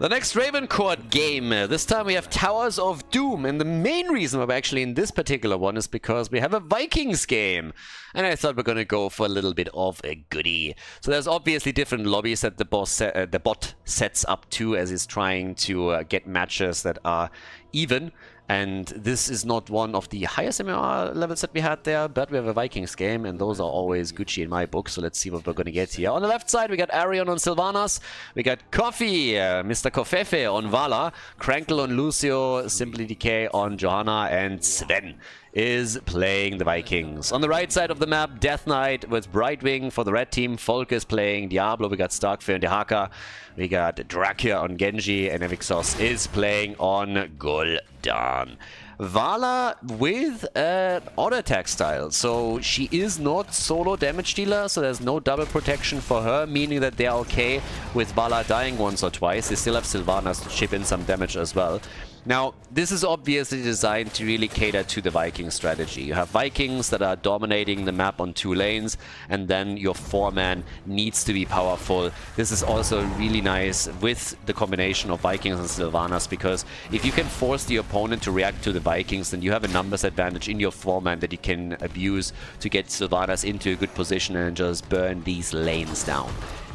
The next RavenCourt game, this time we have Towers of Doom, and the main reason why we're actually in this particular one is because we have a Vikings game. And I thought we're going to go for a little bit of a goodie. So there's obviously different lobbies that the bot sets up to as he's trying to get matches that are even. And this is not one of the highest MMR levels that we had there, but we have a Vikings game, and those are always Gucci in my book, so let's see what we're going to get here. On the left side, we got Arion on Sylvanas, we got Coffee, Mr. Kofefe on Vala, Crankle on Lucio, Simply Decay on Johanna, and Sven is playing the Vikings. On the right side of the map, Death Knight with Brightwing for the red team, Volk is playing Diablo, we got Starkfear and Dehaka, we got Drakia on Genji, and Evixos is playing on Gul'dan. Vala with auto attack style, so she is not solo damage dealer, so there's no double protection for her, meaning that they're okay with Vala dying once or twice. They still have Sylvanas to chip in some damage as well. Now, this is obviously designed to really cater to the Viking strategy. You have Vikings that are dominating the map on 2 lanes, and then your 4-man needs to be powerful. This is also really nice with the combination of Vikings and Sylvanas, because if you can force the opponent to react to the Vikings, then you have a numbers advantage in your 4-man that you can abuse to get Sylvanas into a good position and just burn these lanes down.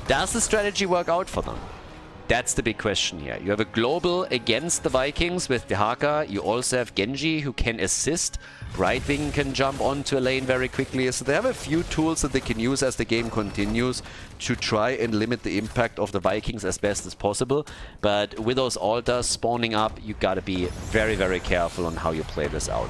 Does the strategy work out for them? That's the big question here. You have a global against the Vikings with Dehaka. You also have Genji who can assist. Brightwing can jump onto a lane very quickly. So they have a few tools that they can use as the game continues to try and limit the impact of the Vikings as best as possible. But with those altars spawning up, you gotta be very, very careful on how you play this out.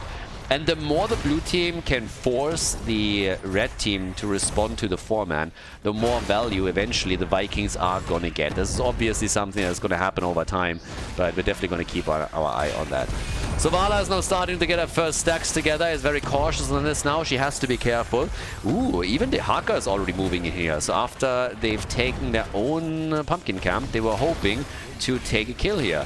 And the more the blue team can force the red team to respond to the 4-man, the more value eventually the Vikings are going to get. This is obviously something that's going to happen over time, but we're definitely going to keep our eye on that. So Vala is now starting to get her first stacks together, is very cautious on this now. She has to be careful. Ooh, even the Haka is already moving in here. So after they've taken their own pumpkin camp, they were hoping to take a kill here.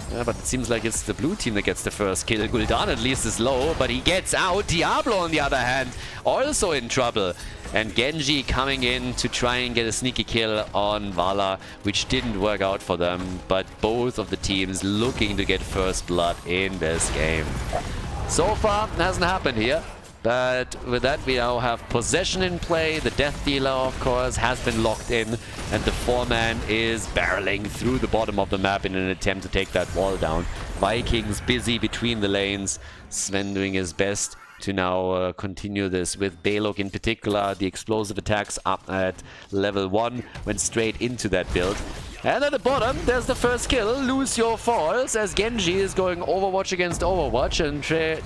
But it seems like it's the blue team that gets the first kill. Gul'dan at least is low, but he gets out. Diablo, on the other hand, also in trouble. And Genji coming in to try and get a sneaky kill on Vala, which didn't work out for them. But both of the teams looking to get first blood in this game. So far, hasn't happened here. But with that, we now have possession in play. The Death Dealer, of course, has been locked in. And the 4-man is barreling through the bottom of the map in an attempt to take that wall down. Vikings busy between the lanes. Sven doing his best to now continue this with Balog in particular. The explosive attacks up at level 1 went straight into that build. And at the bottom, there's the first kill. Lucio falls as Genji is going Overwatch against Overwatch and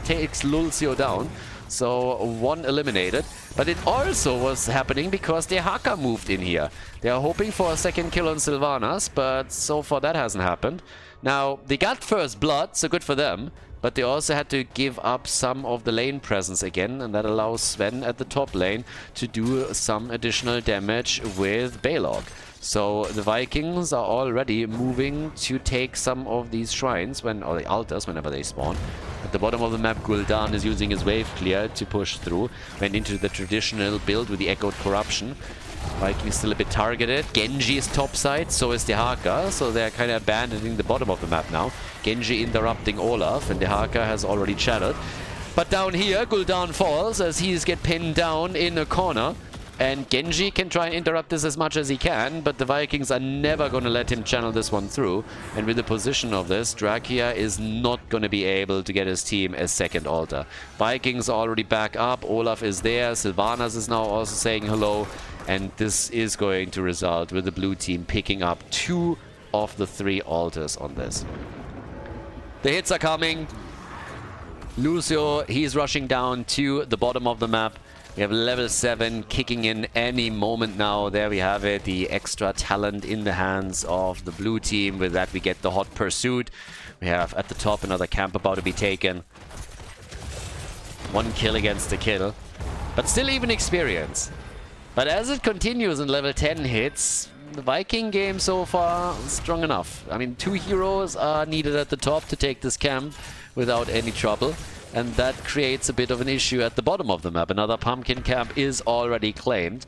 takes Lucio down. So 1 eliminated. But it also was happening because Dehaka moved in here. They are hoping for a second kill on Sylvanas, but so far that hasn't happened. Now, they got first blood, so good for them. But they also had to give up some of the lane presence again, and that allows Sven at the top lane to do some additional damage with Balog. So the Vikings are already moving to take some of these shrines, or the altars, whenever they spawn. At the bottom of the map, Gul'dan is using his wave clear to push through. Went into the traditional build with the Echoed Corruption. Vikings still a bit targeted. Genji is topside, so is Dehaka, so they're kind of abandoning the bottom of the map now. Genji interrupting Olaf, and Dehaka has already chatted. But down here, Gul'dan falls as he's get pinned down in a corner. And Genji can try and interrupt this as much as he can, but the Vikings are never going to let him channel this one through. And with the position of this, Drakia is not going to be able to get his team a second altar. Vikings are already back up, Olaf is there, Sylvanas is now also saying hello. And this is going to result with the blue team picking up 2 of the 3 altars on this. The hits are coming. Lucio, he's rushing down to the bottom of the map. We have level 7 kicking in any moment now. There we have it, the extra talent in the hands of the blue team. With that we get the hot pursuit. We have at the top another camp about to be taken. 1 kill against the kill. But still even experience. But as it continues in level 10 hits, the Viking game so far strong enough. I mean, 2 heroes are needed at the top to take this camp without any trouble. And that creates a bit of an issue at the bottom of the map. Another pumpkin camp is already claimed.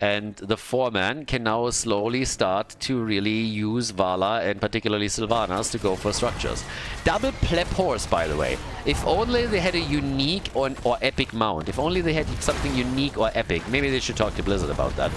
And the 4-man can now slowly start to really use Vala and particularly Sylvanas to go for structures. Double pleb horse, by the way. If only they had a unique or epic mount. If only they had something unique or epic. Maybe they should talk to Blizzard about that.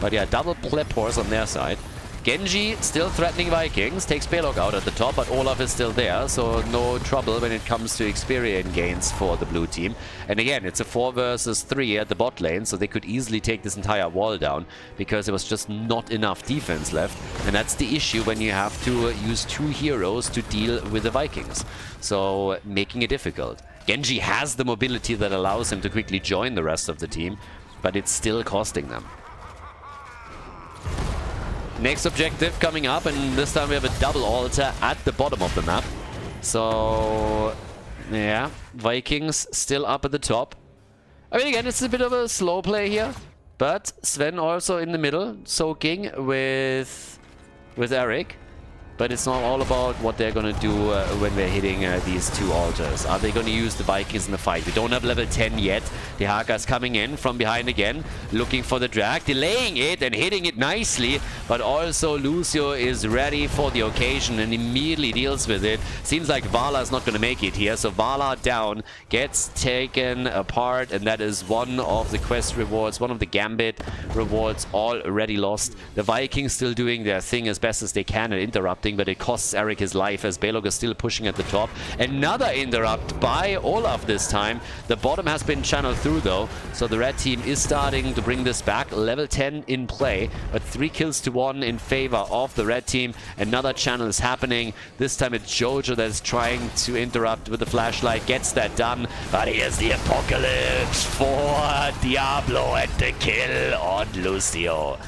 But yeah, double pleb horse on their side. Genji still threatening Vikings, takes Balog out at the top, but Olaf is still there, so no trouble when it comes to experience gains for the blue team. And again, it's a 4 versus 3 at the bot lane, so they could easily take this entire wall down, because there was just not enough defense left. And that's the issue when you have to use 2 heroes to deal with the Vikings. So, making it difficult. Genji has the mobility that allows him to quickly join the rest of the team, but it's still costing them. Next objective coming up, and this time we have a double altar at the bottom of the map. So, yeah, Vikings still up at the top. I mean, again, it's a bit of a slow play here, but Sven also in the middle, soaking with Eric. But it's not all about what they're going to do when we're hitting these 2 altars. Are they going to use the Vikings in the fight? We don't have level 10 yet. The Haka's coming in from behind again, looking for the drag, delaying it and hitting it nicely. But also Lucio is ready for the occasion and immediately deals with it. Seems like Vala is not going to make it here. So Vala down, gets taken apart, and that is one of the quest rewards, one of the Gambit rewards already lost. The Vikings still doing their thing as best as they can and interrupting, but it costs Eric his life as Balog is still pushing at the top. Another interrupt by Olaf this time. The bottom has been channeled through though, so the red team is starting to bring this back. Level 10 in play, but 3 kills to 1 in favor of the red team. Another channel is happening. This time it's Jojo that's trying to interrupt with the flashlight. Gets that done, but here's the apocalypse for Diablo and the kill on Lucio.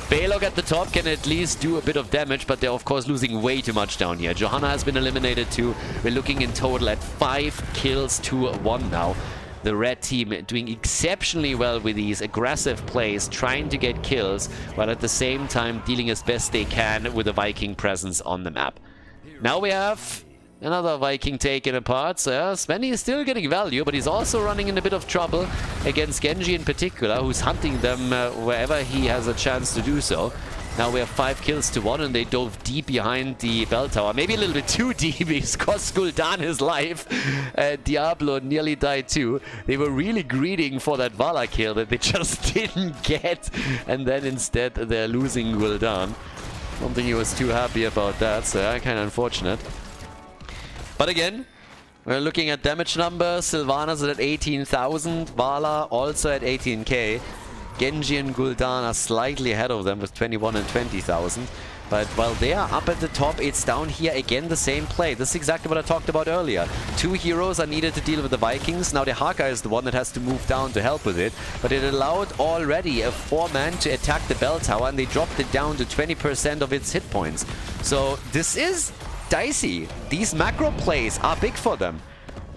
Balog at the top can at least do a bit of damage, but they're of course losing way too much down here. Johanna has been eliminated too. We're looking in total at 5 kills to 1 now. The red team doing exceptionally well with these aggressive plays, trying to get kills, while at the same time dealing as best they can with the Viking presence on the map. Now we have another Viking taken apart. So yeah, Svenny is still getting value, but he's also running in a bit of trouble against Genji in particular, who's hunting them wherever he has a chance to do so. Now we have 5 kills to 1, and they dove deep behind the bell tower. Maybe a little bit too deep. He's cost Gul'dan his life. Diablo nearly died too. They were really greeding for that Vala kill that they just didn't get. And then instead they're losing Gul'dan. I don't think he was too happy about that, so yeah, kind of unfortunate. But again, we're looking at damage numbers. Sylvanas at 18,000. Vala also at 18k. Genji and Gul'dan are slightly ahead of them with 21 and 20,000. But while they are up at the top, it's down here again the same play. This is exactly what I talked about earlier. 2 heroes are needed to deal with the Vikings. Now the Haka is the one that has to move down to help with it. But it allowed already a 4-man to attack the bell tower, and they dropped it down to 20% of its hit points. So this is dicey. These macro plays are big for them.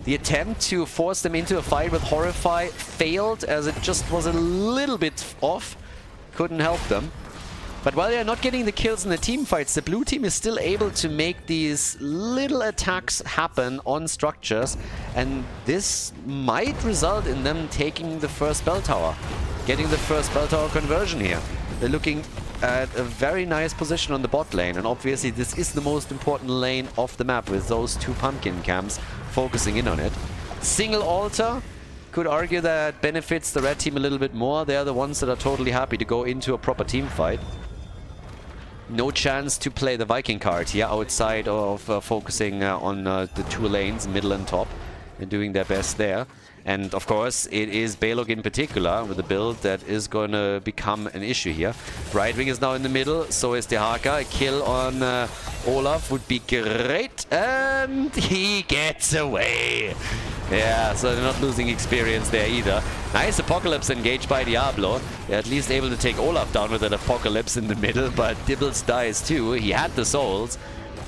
The attempt to force them into a fight with Horrify failed, as it just was a little bit off. Couldn't help them. But while they're not getting the kills in the team fights, the blue team is still able to make these little attacks happen on structures. And this might result in them taking the first bell tower. Getting the first bell tower conversion here. They're looking at a very nice position on the bot lane, and obviously this is the most important lane of the map with those 2 pumpkin camps focusing in on it. Single altar, could argue that benefits the red team a little bit more. They're the ones that are totally happy to go into a proper team fight. No chance to play the Viking card here outside of focusing on the 2 lanes, middle and top, and doing their best there. And of course, it is Balog in particular with a build that is going to become an issue here. Brightwing is now in the middle, so is the Haka. A kill on Olaf would be great, and he gets away. Yeah, so they're not losing experience there either. Nice Apocalypse engaged by Diablo. They're at least able to take Olaf down with an Apocalypse in the middle, but Dibbles dies too. He had the souls,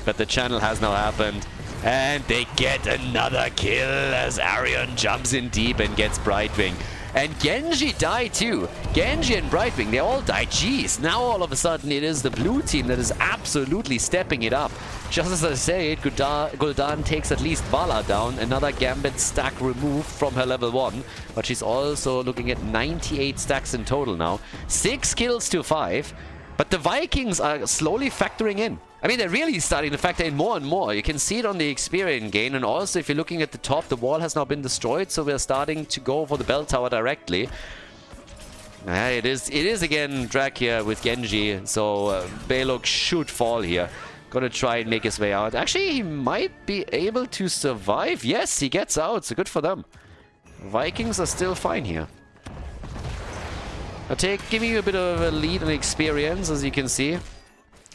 but the channel has now happened. And they get another kill as Arion jumps in deep and gets Brightwing. And Genji died too. Genji and Brightwing, they all died. Jeez, now all of a sudden it is the blue team that is absolutely stepping it up. Just as I say it, Gul'dan takes at least Vala down. Another Gambit stack removed from her level 1. But she's also looking at 98 stacks in total now. 6 kills to 5. But the Vikings are slowly factoring in. I mean, they're really starting to factor in more and more. You can see it on the experience gain. And also, if you're looking at the top, the wall has now been destroyed. So we're starting to go for the bell tower directly. It is again Drag here with Genji. So Belok should fall here. Gonna try and make his way out. Actually, he might be able to survive. Yes, he gets out. So good for them. Vikings are still fine here. I'll give you a bit of a lead and experience, as you can see.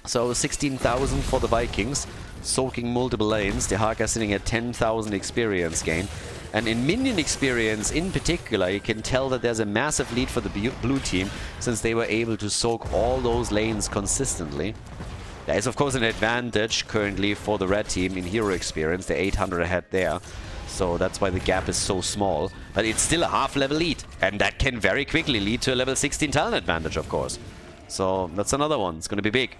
So 16,000 for the Vikings, soaking multiple lanes. The Haka sitting at 10,000 experience gain. And in minion experience in particular, you can tell that there's a massive lead for the blue team, since they were able to soak all those lanes consistently. There is of course an advantage currently for the red team in hero experience. They're 800 ahead there. So that's why the gap is so small. But it's still a half-level lead. And that can very quickly lead to a level 16 talent advantage, of course. So that's another one. It's going to be big.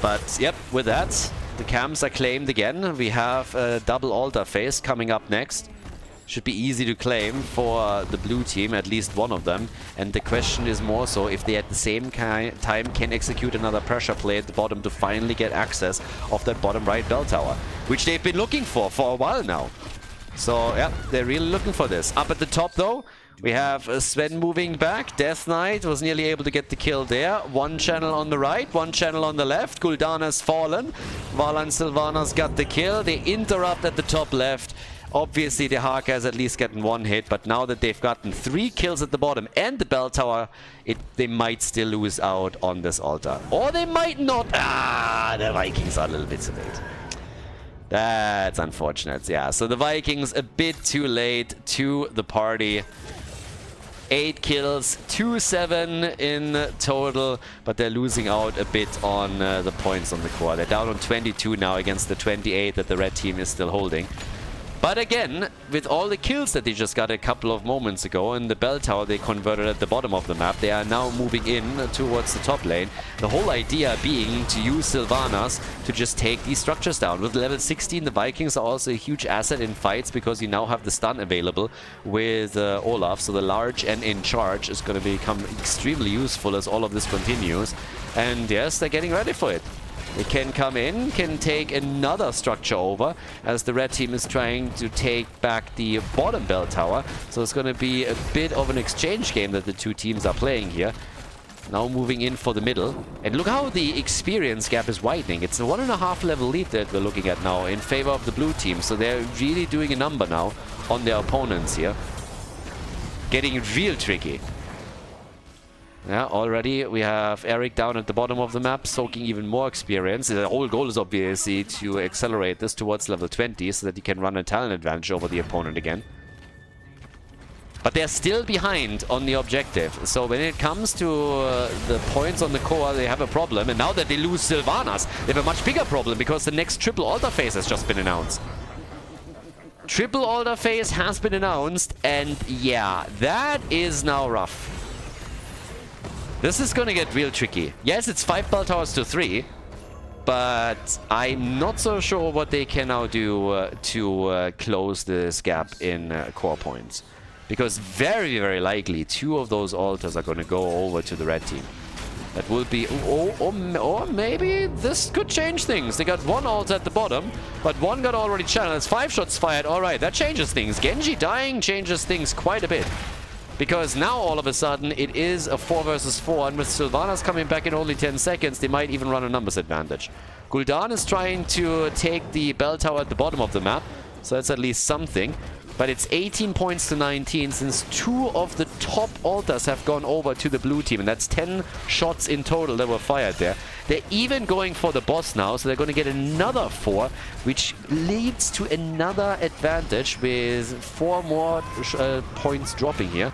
But, yep, with that, the camps are claimed again. We have a double altar phase coming up next. Should be easy to claim for the blue team, at least one of them. And the question is more so if they at the same time can execute another pressure play at the bottom to finally get access of that bottom right bell tower, which they've been looking for a while now. So, yeah, they're really looking for this. Up at the top, though, we have Sven moving back. Death Knight was nearly able to get the kill there. One channel on the right, one channel on the left. Gul'dan has fallen. Vala and Sylvanas got the kill. They interrupt at the top left. Obviously, the Haka has at least gotten one hit, but now that they've gotten 3 kills at the bottom and the bell tower, they might still lose out on this altar. Or they might not. Ah, the Vikings are a little bit too late. That's unfortunate, yeah. So the Vikings a bit too late to the party. 8 kills, 2-7 in total, but they're losing out a bit on the points on the core. They're down on 22 now against the 28 that the red team is still holding. But again, with all the kills that they just got a couple of moments ago and the bell tower they converted at the bottom of the map, they are now moving in towards the top lane. The whole idea being to use Sylvanas to just take these structures down. With level 16, the Vikings are also a huge asset in fights because you now have the stun available with Olaf. So the large and in charge is going to become extremely useful as all of this continues. And yes, they're getting ready for it. They can come in, can take another structure over, as the red team is trying to take back the bottom bell tower. So it's going to be a bit of an exchange game that the two teams are playing here. Now moving in for the middle. And look how the experience gap is widening. It's a 1.5 level lead that we're looking at now in favor of the blue team. So they're really doing a number now on their opponents here. Getting real tricky. Yeah, already we have Eric down at the bottom of the map, soaking even more experience. The whole goal is obviously to accelerate this towards level 20 so that he can run a talent advantage over the opponent again. But they're still behind on the objective. So when it comes to the points on the core, they have a problem. And now that they lose Sylvanas, they have a much bigger problem because the next triple altar phase has just been announced. Triple altar phase has been announced, and yeah, that is now rough. This is going to get real tricky. Yes, it's 5 bell towers to 3, but I'm not so sure what they can now do to close this gap in core points. Because very, very likely 2 of those altars are going to go over to the red team. That will be... Or maybe this could change things. They got 1 altar at the bottom, but 1 got already channeled. It's 5 shots fired. Alright, that changes things. Genji dying changes things quite a bit. Because now, all of a sudden, it is a 4 versus 4, and with Sylvanas coming back in only 10 seconds, they might even run a numbers advantage. Gul'dan is trying to take the bell tower at the bottom of the map, so that's at least something. But it's 18 points to 19, since 2 of the top altars have gone over to the blue team, and that's 10 shots in total that were fired there. They're even going for the boss now, so they're going to get another 4, which leads to another advantage with 4 more points dropping here.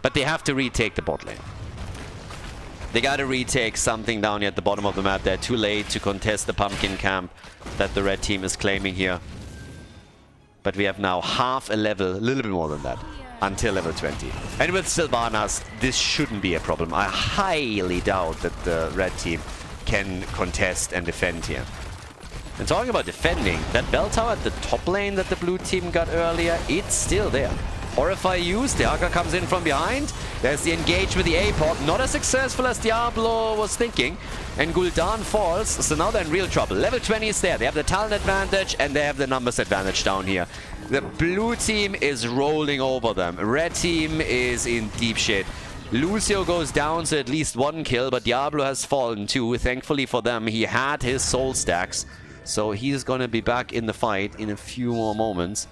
But they have to retake the bot lane. They gotta retake something down here at the bottom of the map. They're too late to contest the pumpkin camp that the red team is claiming here. But we have now half a level, a little bit more than that. until level 20. And with Sylvanas, this shouldn't be a problem. I highly doubt that the red team can contest and defend here. And talking about defending, that bell tower at the top lane that the blue team got earlier, it's still there. Horrify used, the Haka comes in from behind. There's the engage with the APOC, not as successful as Diablo was thinking. And Gul'dan falls, so now they're in real trouble. Level 20 is there, they have the talent advantage and they have the numbers advantage down here. The blue team is rolling over them. Red team is in deep shit. Lucio goes down to at least 1 kill, but Diablo has fallen too. Thankfully for them, he had his soul stacks. So he's gonna be back in the fight in a few more moments.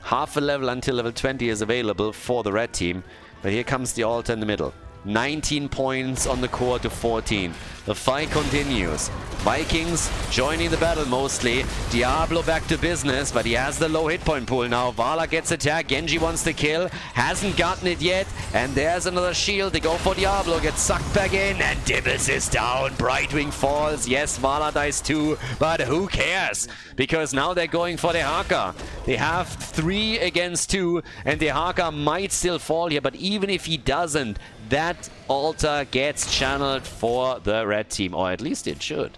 Half a level until level 20 is available for the red team. But here comes the altar in the middle. 19 points on the core to 14. The fight continues. Vikings joining the battle mostly. Diablo back to business, but he has the low hit point pool now. Vala gets attacked. Genji wants to kill. Hasn't gotten it yet. And there's another shield. They go for Diablo. Gets sucked back in. And Dibbles is down. Brightwing falls. Yes, Vala dies too. But who cares? Because now they're going for the Haka. They have 3 against 2. And the Haka might still fall here. But even if he doesn't, that altar gets channeled for the red team, or at least it should.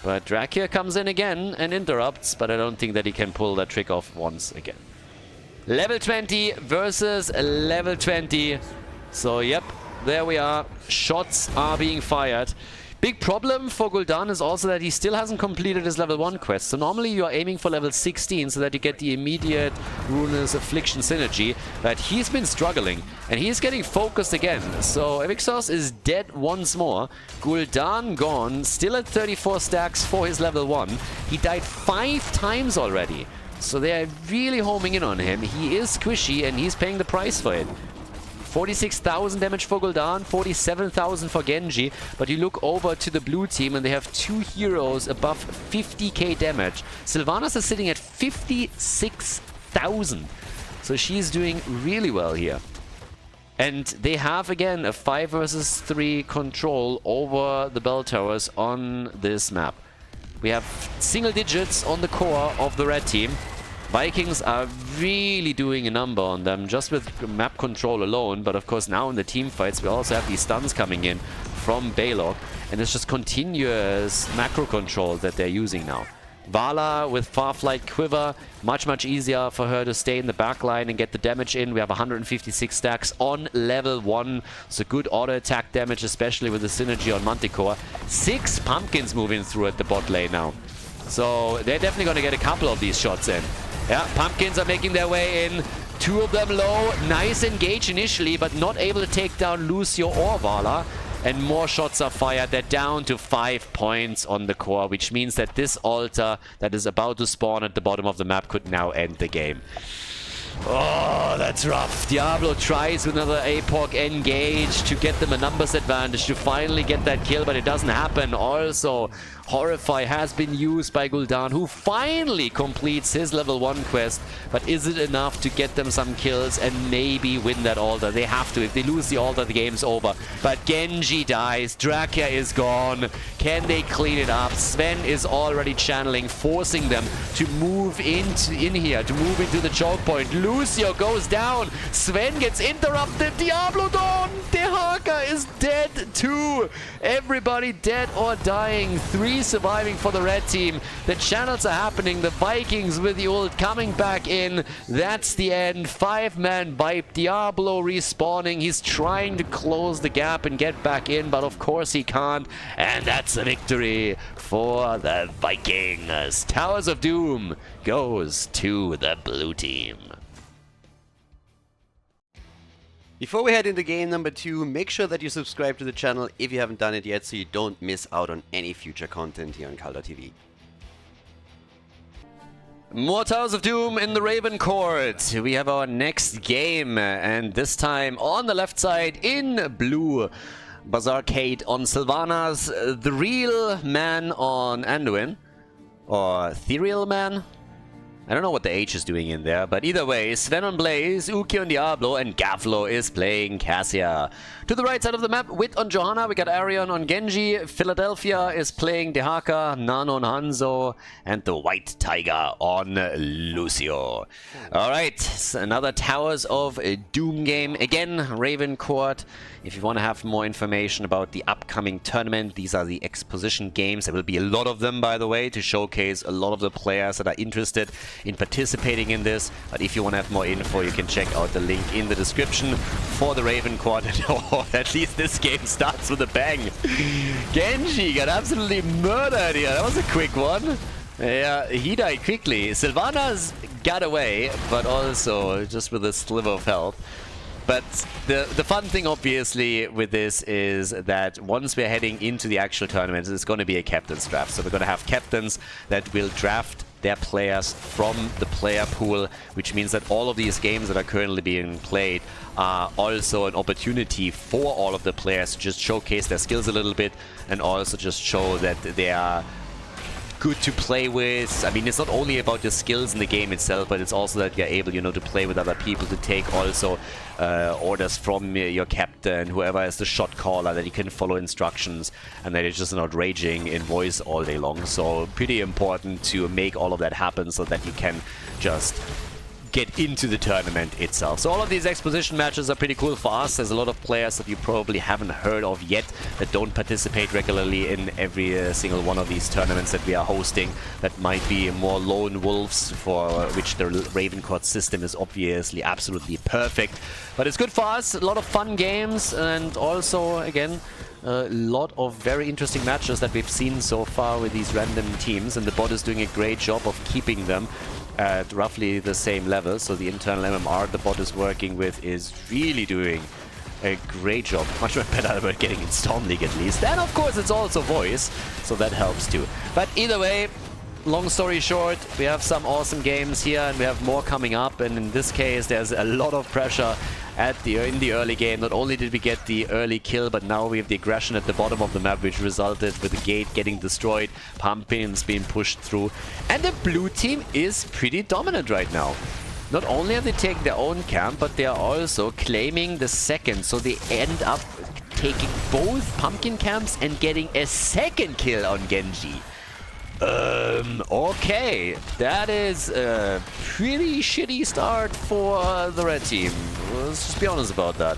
But Dracula comes in again and interrupts, but I don't think that he can pull that trick off once again. Level 20 versus level 20. So yep, there we are. Shots are being fired. Big problem for Gul'dan is also that he still hasn't completed his level 1 quest. So normally you are aiming for level 16 so that you get the immediate Ruinous Affliction synergy. But he's been struggling and he's getting focused again. So Evixos is dead once more. Gul'dan gone, still at 34 stacks for his level 1. He died 5 times already. So they are really homing in on him. He is squishy and he's paying the price for it. 46,000 damage for Gul'dan, 47,000 for Genji, but you look over to the blue team and they have 2 heroes above 50k damage. Sylvanas is sitting at 56,000, so she's doing really well here. And they have again a 5 versus 3 control over the bell towers on this map. We have single digits on the core of the red team. Vikings are really doing a number on them just with map control alone, but of course now in the team fights we also have these stuns coming in from Balog, and it's just continuous macro control that they're using now. Vala with Farflight Quiver, much easier for her to stay in the back line and get the damage in. We have 156 stacks on level 1, so good auto attack damage, especially with the synergy on Manticore. 6 pumpkins moving through at the bot lane now, so they're definitely going to get a couple of these shots in. Yeah, pumpkins are making their way in. 2 of them low. Nice engage initially, but not able to take down Lucio or Vala. And more shots are fired. They're down to 5 points on the core, which means that this altar that is about to spawn at the bottom of the map could now end the game. Oh, that's rough. Diablo tries with another APOC engage to get them a numbers advantage to finally get that kill, but it doesn't happen. Also, Horrify has been used by Gul'dan, who finally completes his level 1 quest. But is it enough to get them some kills and maybe win that altar? They have to. If they lose the altar, the game's over. But Genji dies. Drakia is gone. Can they clean it up? Sven is already channeling, forcing them to move in here, to move into the choke point. Lucio goes down. Sven gets interrupted. Diablo Dawn. Dehaka is dead too. Everybody dead or dying. 3 surviving for the red team. The channels are happening. The Vikings with the ult coming back in. That's the end. 5-man wipe. Diablo respawning. He's trying to close the gap and get back in, but of course he can't. And that's a victory for the Vikings. Towers of Doom goes to the blue team. Before we head into game number 2, make sure that you subscribe to the channel if you haven't done it yet so you don't miss out on any future content here on Khaldor TV. More Towers of Doom in the RavenCourt. We have our next game, and this time on the left side in blue. Bazaarcade on Sylvanas, the real man on Anduin, or Ethereal Man. I don't know what the H is doing in there, but either way, Sven on Blaze, Uki on Diablo, and Gaflo is playing Cassia. To the right side of the map, Wit on Johanna, we got Arion on Genji, Philadelphia is playing Dehaka, Nan on Hanzo, and the White Tiger on Lucio. Alright, so another Towers of Doom game. Again, RavenCourt. If you want to have more information about the upcoming tournament, these are the exposition games. There will be a lot of them, by the way, to showcase a lot of the players that are interested in participating in this. But if you want to have more info, you can check out the link in the description for the RavenCourt. Oh, at least this game starts with a bang. Genji got absolutely murdered here. That was a quick one. Yeah, he died quickly. Sylvanas got away, but also just with a sliver of health. But the fun thing, obviously, with this is that once we're heading into the actual tournament, it's going to be a captain's draft. So we're going to have captains that will draft their players from the player pool, which means that all of these games that are currently being played are also an opportunity for all of the players to just showcase their skills a little bit and also just show that they are good to play with. I mean, it's not only about the skills in the game itself, but it's also that you're able, you know, to play with other people, to take also orders from your captain, whoever is the shot caller, that you can follow instructions and that you're just not raging in voice all day long. So pretty important to make all of that happen so that you can just get into the tournament itself. So all of these exposition matches are pretty cool for us. There's a lot of players that you probably haven't heard of yet that don't participate regularly in every single one of these tournaments that we are hosting, that might be more lone wolves, for which the RavenCourt system is obviously absolutely perfect. But it's good for us, a lot of fun games, and also, again, a lot of very interesting matches that we've seen so far with these random teams, and the bot is doing a great job of keeping them at roughly the same level. So the internal MMR the bot is working with is really doing a great job. Much better about getting in Storm League at least. And of course it's also voice, so that helps too. But either way, long story short, we have some awesome games here and we have more coming up, and in this case there's a lot of pressure in the early game. Not only did we get the early kill, but now we have the aggression at the bottom of the map, which resulted with the gate getting destroyed, pumpkins being pushed through, and the blue team is pretty dominant right now. Not only have they taken their own camp, but they are also claiming the second, so they end up taking both pumpkin camps and getting a second kill on Genji. Okay, that is a pretty shitty start for the red team. Let's just be honest about that.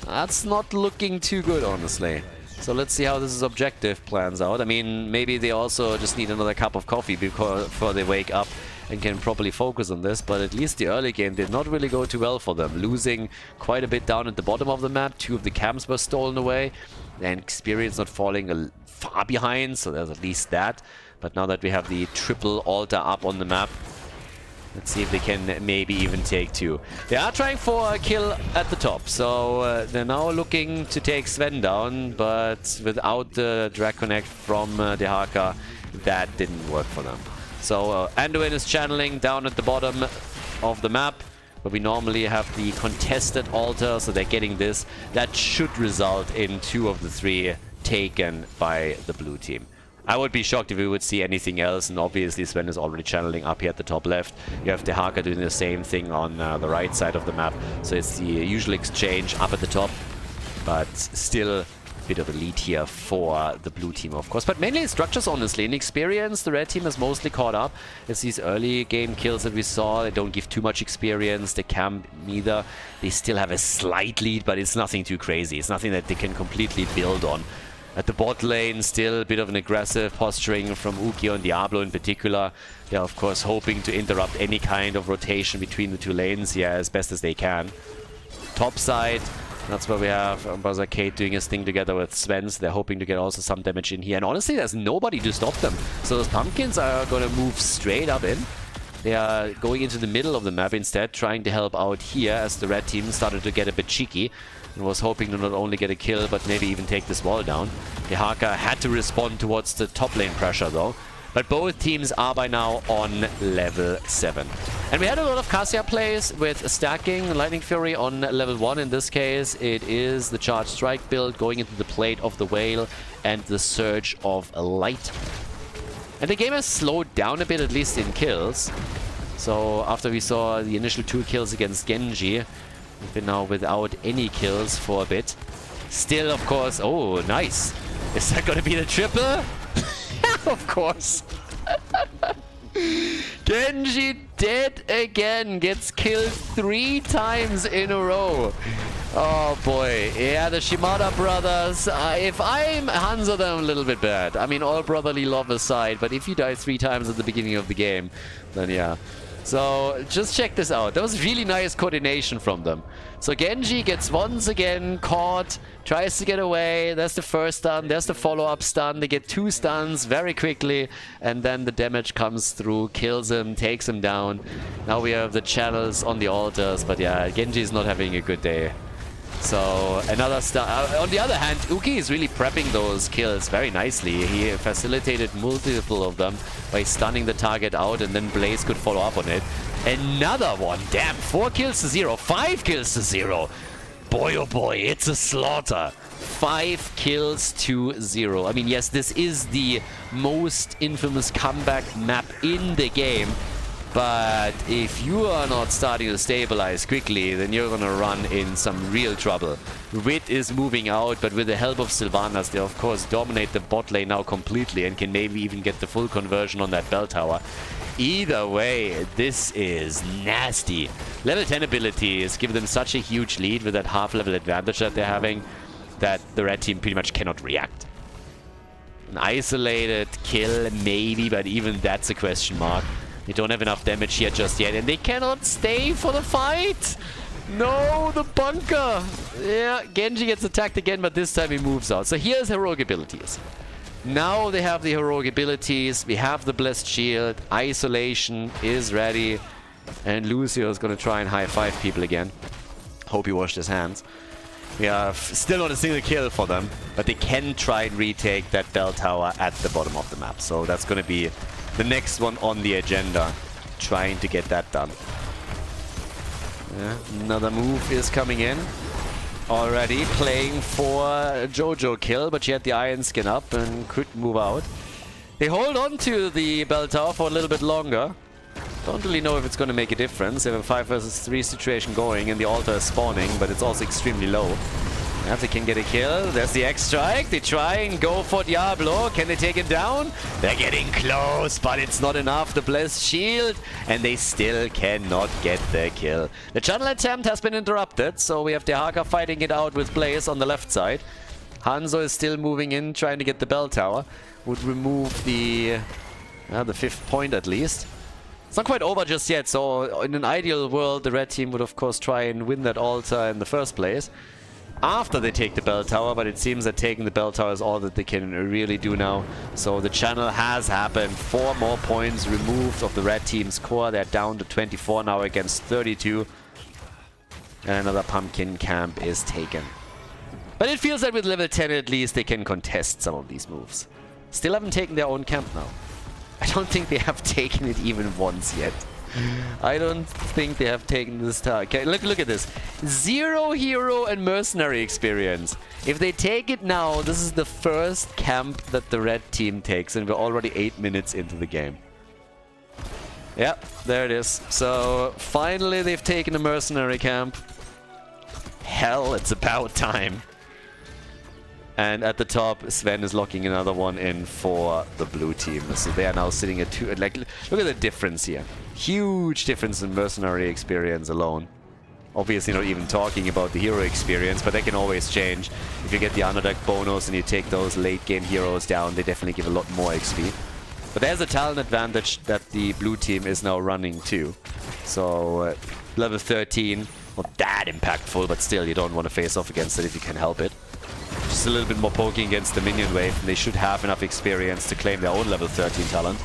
That's not looking too good, honestly. So let's see how this objective plans out. I mean, maybe they also just need another cup of coffee before they wake up and can properly focus on this, but at least the early game did not really go too well for them. Losing quite a bit down at the bottom of the map, 2 of the camps were stolen away, and experience not falling far behind, so there's at least that. But now that we have the triple altar up on the map, let's see if they can maybe even take 2. They are trying for a kill at the top, so they're now looking to take Sven down, but without the Drag Connect from Dehaka, that didn't work for them. So Anduin is channeling down at the bottom of the map, but we normally have the contested altar, so they're getting this. That should result in 2 of the 3 taken by the blue team. I would be shocked if we would see anything else, and obviously Sven is already channeling up here at the top left. You have Dehaka doing the same thing on the right side of the map, so it's the usual exchange up at the top, but still a bit of a lead here for the blue team, of course. But mainly structures, honestly. In experience, the red team is mostly caught up. It's these early game kills that we saw. They don't give too much experience. They can't neither. They still have a slight lead, but it's nothing too crazy. It's nothing that they can completely build on. At the bot lane, still a bit of an aggressive posturing from Uki and Diablo in particular. They're of course hoping to interrupt any kind of rotation between the 2 lanes here as best as they can. Top side, that's where we have Buzzer Kate doing his thing together with Sven's. They're hoping to get also some damage in here. And honestly, there's nobody to stop them. So those pumpkins are going to move straight up in. They are going into the middle of the map instead, trying to help out here as the red team started to get a bit cheeky and was hoping to not only get a kill, but maybe even take this wall down. Dehaka had to respond towards the top lane pressure though. But both teams are by now on level 7. And we had a lot of Cassia plays with stacking Lightning Fury on level 1. In this case, it is the Charged Strike build going into the Plate of the Whale and the Surge of Light. And the game has slowed down a bit, at least in kills. So after we saw the initial 2 kills against Genji, we've been now without any kills for a bit. Still, of course... Oh, nice. Is that gonna be the triple? Of course. Genji dead again. Gets killed 3 times in a row. Oh boy. Yeah, the Shimada brothers. If I'm Hanzo, then I'm a little bit bad. I mean, all brotherly love aside, but if you die 3 times at the beginning of the game, then yeah. So just check this out. That was really nice coordination from them. So Genji gets once again caught, tries to get away. There's the first stun, there's the follow-up stun. They get 2 stuns very quickly, and then the damage comes through, kills him, takes him down. Now we have the channels on the altars, but yeah, Genji is not having a good day. So another stun. On the other hand, Uki is really prepping those kills very nicely. He facilitated multiple of them by stunning the target out, and then Blaze could follow up on it. Another one. Damn, 4 kills to 0, 5 kills to 0. Boy, oh boy, it's a slaughter. 5 kills to 0. I mean, yes, this is the most infamous comeback map in the game. But if you are not starting to stabilize quickly, then you're gonna run in some real trouble. Wit is moving out, but with the help of Sylvanas, they of course dominate the bot lane now completely and can maybe even get the full conversion on that bell tower. Either way, this is nasty. Level 10 abilities give them such a huge lead with that half-level advantage that they're having, that the red team pretty much cannot react. An isolated kill, maybe, but even that's a question mark. They don't have enough damage here just yet, and they cannot stay for the fight! No, the bunker! Yeah, Genji gets attacked again, but this time he moves out. So here's heroic abilities. Now they have the heroic abilities, we have the Blessed Shield, Isolation is ready, and Lucio is gonna try and high-five people again. Hope he washed his hands. We have still not a single kill for them, but they can try and retake that bell tower at the bottom of the map. So that's gonna be the next one on the agenda, trying to get that done. Yeah, another move is coming in. Already playing for a Jojo kill, but she had the iron skin up and could move out. They hold on to the bell tower for a little bit longer. Don't really know if it's going to make a difference. They have a 5 versus 3 situation going, and the altar is spawning, but it's also extremely low. Yeah, they can get a kill. There's the X-Strike. They try and go for Diablo. Can they take him down? They're getting close, but it's not enough. The Blessed Shield, and they still cannot get the kill. The channel attempt has been interrupted, so we have Dehaka fighting it out with Blaze on the left side. Hanzo is still moving in, trying to get the bell tower. Would remove the 5th point at least. It's not quite over just yet, so in an ideal world, the red team would of course try and win that altar in the first place after they take the bell tower, but it seems that taking the bell tower is all that they can really do now. So the channel has happened. 4 more points removed of the red team's core. They're down to 24 now against 32. And another pumpkin camp is taken. But it feels that with level 10 at least they can contest some of these moves. Still haven't taken their own camp now. I don't think they have taken it even once yet. I don't think they have taken this target. Okay, look at this. 0 hero and mercenary experience. If they take it now, this is the first camp that the red team takes, and we're already 8 minutes into the game. Yeah, there it is. So finally they've taken a mercenary camp. Hell, it's about time. And at the top, Sven is locking another one in for the blue team. So they are now sitting at 2. Like, look at the difference here. Huge difference in mercenary experience alone. Obviously not even talking about the hero experience, but that can always change. If you get the underdeck bonus and you take those late game heroes down, they definitely give a lot more XP. But there's a talent advantage that the blue team is now running too. So level 13, not that impactful, but still you don't want to face off against it if you can help it. Just a little bit more poking against the minion wave, and they should have enough experience to claim their own level 13 talent.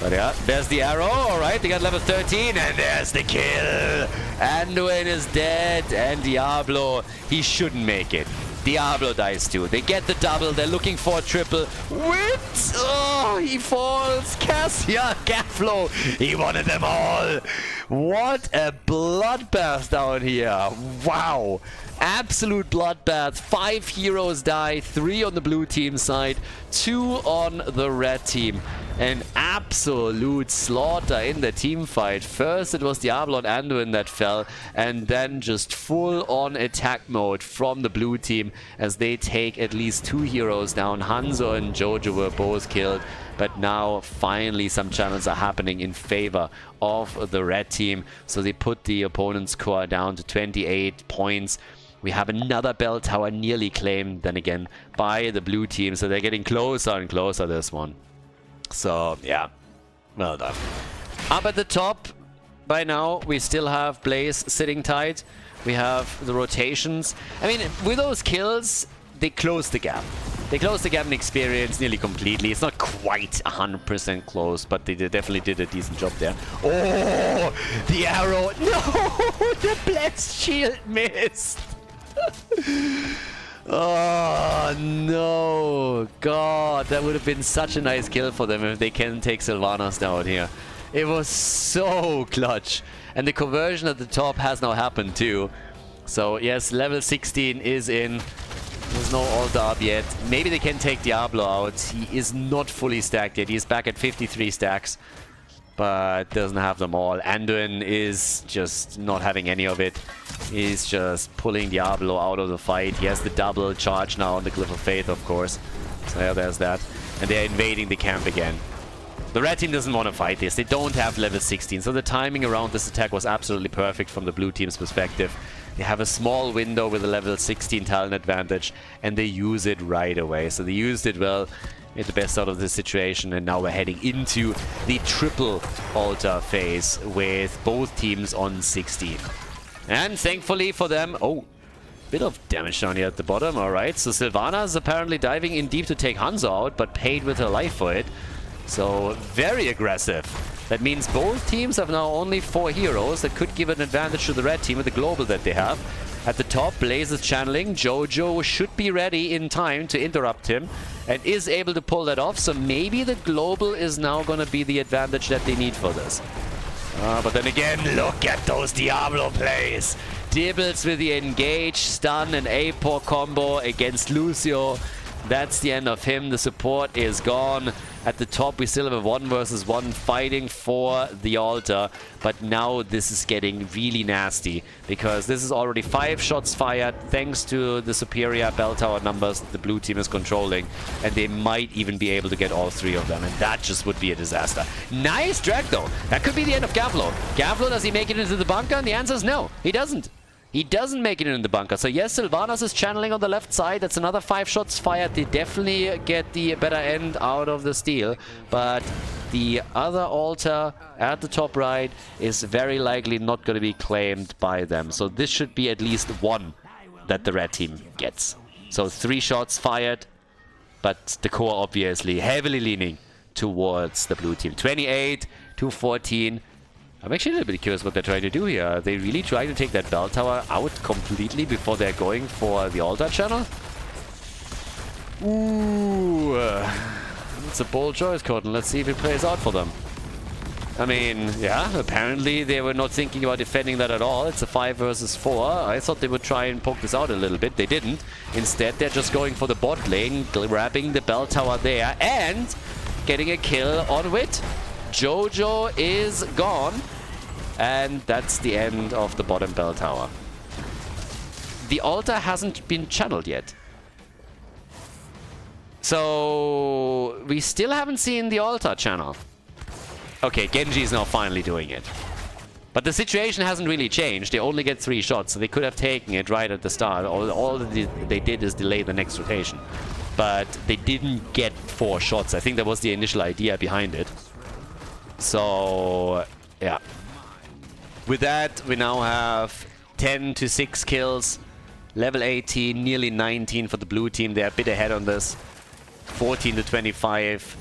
But yeah, there's the arrow, alright, they got level 13, and there's the kill! Anduin is dead, and Diablo, he shouldn't make it. Diablo dies too. They get the double, they're looking for a triple. Wit! Oh, he falls! Cassia, Gaflo, he wanted them all! What a bloodbath down here! Wow! Absolute bloodbath. 5 heroes die, 3 on the blue team side, 2 on the red team. An absolute slaughter in the team fight. First it was Diablo and Anduin that fell, and then just full-on attack mode from the blue team as they take at least 2 heroes down. Hanzo and Jojo were both killed, but now finally some channels are happening in favor of the red team. So they put the opponent's core down to 28 points. We have another bell tower nearly claimed, then again, by the blue team. So they're getting closer and closer this one. So, yeah, well done. Up at the top, by now, we still have Blaze sitting tight. We have the rotations. I mean, with those kills, they close the gap. They closed the gap in experience nearly completely. It's not quite 100% close, but they definitely did a decent job there. Oh, the arrow. No, the blessed shield missed. Oh no, God, that would have been such a nice kill for them if they can take Sylvanas down here. It was so clutch. And the conversion at the top has now happened too. So yes, level 16 is in. There's no altar up yet. Maybe they can take Diablo out. He is not fully stacked yet. He's back at 53 stacks, but doesn't have them all. Anduin is just not having any of it. He's just pulling Diablo out of the fight. He has the double charge now on the Glyph of Faith, of course. So yeah, there's that. And they're invading the camp again. The red team doesn't want to fight this. They don't have level 16, so the timing around this attack was absolutely perfect from the blue team's perspective. They have a small window with a level 16 talent advantage, and they use it right away. So they used it well, made the best out of this situation, and now we're heading into the triple altar phase with both teams on 16. And thankfully for them, oh, bit of damage down here at the bottom. Alright, so Sylvana is apparently diving in deep to take Hanzo out, but paid with her life for it. So very aggressive. That means both teams have now only 4 heroes that could give an advantage to the red team with the global that they have. At the top, Blaze is channeling. Jojo should be ready in time to interrupt him and is able to pull that off. So maybe the global is now going to be the advantage that they need for this. But then again, look at those Diablo plays. Dibbles with the engage, stun, and APOR combo against Lucio. That's the end of him. The support is gone. At the top, we still have a 1 versus 1 fighting for the altar. But now this is getting really nasty because this is already 5 shots fired thanks to the superior bell tower numbers the blue team is controlling. And they might even be able to get all 3 of them. And that just would be a disaster. Nice drag, though. That could be the end of Gavlo. Gavlo, does he make it into the bunker? And the answer is no. He doesn't. He doesn't make it in the bunker. So yes, Sylvanas is channeling on the left side. That's another 5 shots fired. They definitely get the better end out of the steal. But the other altar at the top right is very likely not going to be claimed by them. So this should be at least 1 that the red team gets. So 3 shots fired. But the core obviously heavily leaning towards the blue team. 28 to 14. I'm actually a little bit curious what they're trying to do here. Are they really trying to take that bell tower out completely before they're going for the altar channel? Ooh, it's a bold choice, Cotton. Let's see if it plays out for them. I mean, yeah, apparently they were not thinking about defending that at all. It's a 5 versus 4. I thought they would try and poke this out a little bit. They didn't. Instead, they're just going for the bot lane, grabbing the bell tower there, and getting a kill on Wit. Jojo is gone, and that's the end of the bottom bell tower. The altar hasn't been channeled yet. So we still haven't seen the altar channel. Okay, Genji is now finally doing it. But the situation hasn't really changed. They only get 3 shots, so they could have taken it right at the start. All they did is delay the next rotation. But they didn't get 4 shots. I think that was the initial idea behind it. So, yeah. With that, we now have 10 to 6 kills. Level 18, nearly 19 for the blue team. They're a bit ahead on this. 14 to 25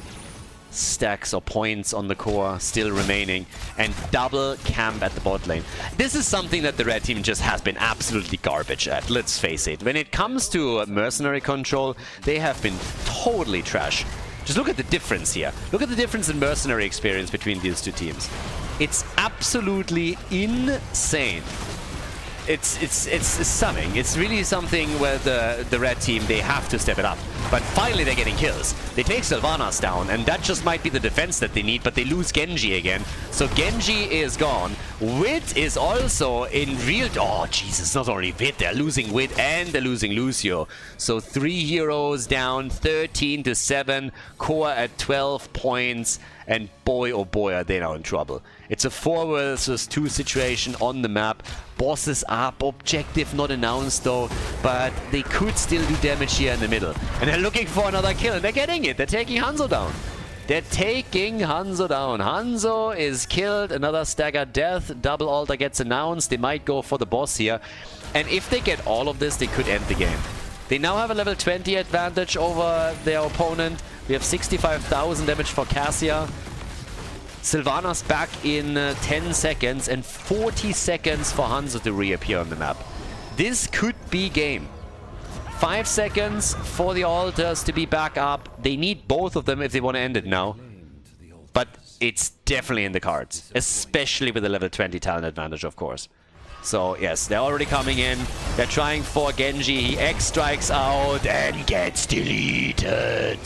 stacks or points on the core still remaining. And double camp at the bot lane. This is something that the red team just has been absolutely garbage at. Let's face it. When it comes to mercenary control, they have been totally trash. Just look at the difference here. Look at the difference in mercenary experience between these 2 teams. It's absolutely insane. it's something. It's really something where the red team, they have to step it up. But finally they're getting kills. They take Sylvanas down, and that just might be the defense that they need, but they lose Genji again. So Genji is gone. Wit is also in real... Oh, Jesus, not only Wit, they're losing Wit and they're losing Lucio. So 3 heroes down, 13-7, Core at 12 points, and boy, oh boy, are they now in trouble. It's a 4 versus 2 situation on the map. Bosses up, objective not announced though, but they could still do damage here in the middle. And they're looking for another kill, and they're getting it. They're taking Hanzo down. They're taking Hanzo down. Hanzo is killed, another staggered death. Double altar gets announced. They might go for the boss here. And if they get all of this, they could end the game. They now have a level 20 advantage over their opponent. We have 65,000 damage for Cassia. Sylvanas back in 10 seconds and 40 seconds for Hanzo to reappear on the map. This could be game. 5 seconds for the altars to be back up. They need both of them if they want to end it now. But it's definitely in the cards, especially with the level 20 talent advantage, of course. So yes, they're already coming in. They're trying for Genji. He X strikes out and gets deleted.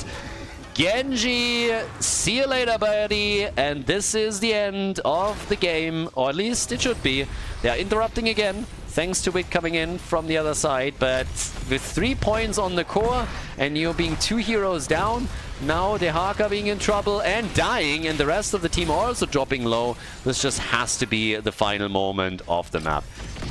Genji, see you later, buddy. And this is the end of the game, or at least it should be. They're interrupting again, thanks to Wit coming in from the other side. But with 3 points on the core and you being 2 heroes down, now the Haka being in trouble and dying, and the rest of the team also dropping low. This just has to be the final moment of the map.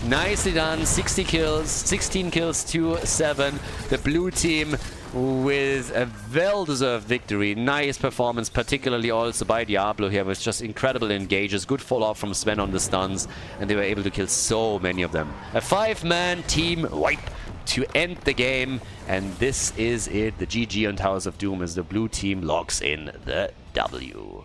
Nicely done, 60 kills, 16 kills to 7. The blue team with a well-deserved victory. Nice performance, particularly also by Diablo here, with just incredible engages. Good follow-up from Sven on the stuns, and they were able to kill so many of them. A 5-man team wipe to end the game, and this is it. The GG on Towers of Doom as the blue team locks in the W.